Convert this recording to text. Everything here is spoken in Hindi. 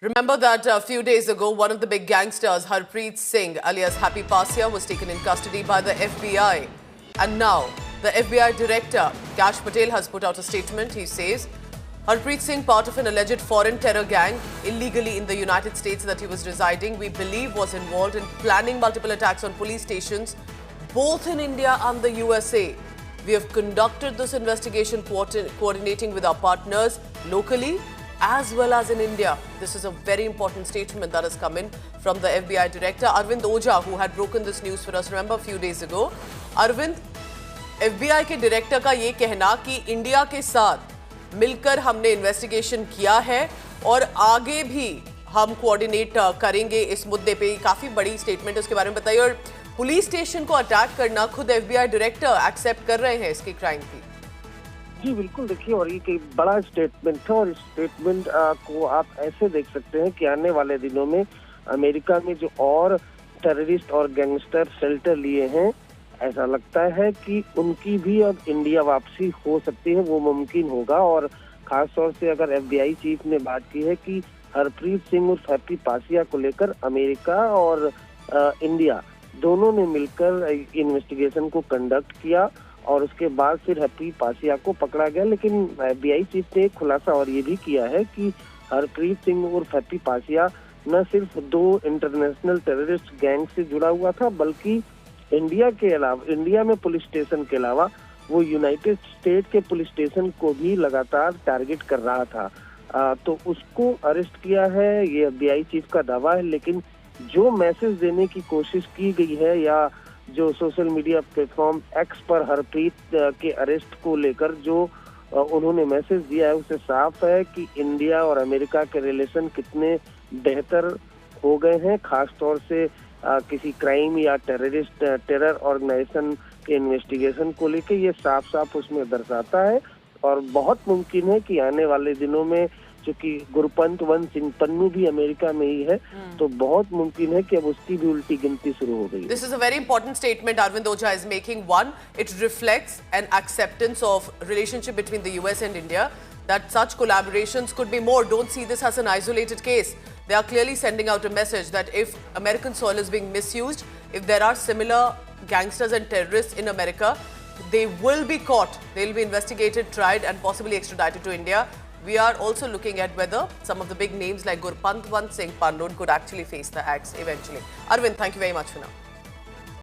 Remember that a few days ago, one of the big gangsters, Harpreet Singh, alias Happy Passia, was taken in custody by the FBI. And now, the FBI director, Kash Patel, has put out a statement. He says, Harpreet Singh, part of an alleged foreign terror gang illegally in the United States that he was residing, we believe was involved in planning multiple attacks on police stations, both in India and the USA. We have conducted this investigation coordinating with our partners locally as well as in India. This is a very important statement that has come in from the FBI director, Arvind Ojha, who had broken this news for us, remember, a few days ago. Arvind, FBI के डायरेक्टर का ये कहना कि इंडिया के साथ मिलकर हमने इन्वेस्टिगेशन किया है और आगे भी हम कोऑर्डिनेट करेंगे इस मुद्दे पे, काफी बड़ी स्टेटमेंट, उसके बारे में बताइए। और पुलिस स्टेशन को अटैक करना खुद FBI डायरेक्टर एक्सेप्ट कर रहे हैं इसकी क्राइम की। जी बिल्कुल, देखिए, और ये एक बड़ा स्टेटमेंट है और इस स्टेटमेंट को आप ऐसे देख सकते हैं कि आने वाले दिनों में अमेरिका में जो और टेररिस्ट और गैंगस्टर शेल्टर लिए हैं, ऐसा लगता है कि उनकी भी अब इंडिया वापसी हो सकती है, वो मुमकिन होगा। और खास तौर से अगर FBI चीफ ने बात की है कि हरप्रीत सिंह और हैप्पी पासिया को लेकर अमेरिका और इंडिया दोनों ने मिलकर इन्वेस्टिगेशन को कंडक्ट किया और उसके बाद फिर हैप्पी पासिया को पकड़ा गया। लेकिन FBI चीफ ने एक खुलासा और ये भी किया है कि हरप्रीत सिंह और हैप्पी पासिया न सिर्फ दो इंटरनेशनल टेररिस्ट गैंग से जुड़ा हुआ था, बल्कि इंडिया के अलावा, इंडिया में पुलिस स्टेशन के अलावा वो यूनाइटेड स्टेट के पुलिस स्टेशन को भी लगातार टारगेट कर रहा था। तो उसको अरेस्ट किया है, ये FBI चीफ का दावा है। लेकिन जो मैसेज देने की कोशिश की गई है या जो सोशल मीडिया प्लेटफॉर्म एक्स पर हरप्रीत के अरेस्ट को लेकर जो उन्होंने मैसेज दिया है, उससे साफ है कि इंडिया और अमेरिका के रिलेशन कितने बेहतर हो गए हैं। खास तौर से किसी क्राइम या टेरर ऑर्गेनाइजेशन के इन्वेस्टिगेशन को लेकर ये साफ साफ उसमें दर्शाता है। और बहुत मुमकिन है कि आने वाले दिनों में, क्योंकि गुरपंत सिंह पन्नू भी अमेरिका में ही है, तो बहुत मुमकिन है कि अब उसकी भी उल्टी गिनती शुरू हो गई। This is a very important statement Arvind Ojha is making. One, it reflects an acceptance of relationship between the US and India, that such collaborations could be more. Don't see this as an isolated case. They are clearly sending out a message that if American soil is being misused, if there are similar gangsters and terrorists in America, they will be caught, they will be investigated, tried and possibly extradited to India. We are also looking at whether some of the big names like Gurpant Singh Pannu could actually face the axe eventually. Arvind, thank you very much for now.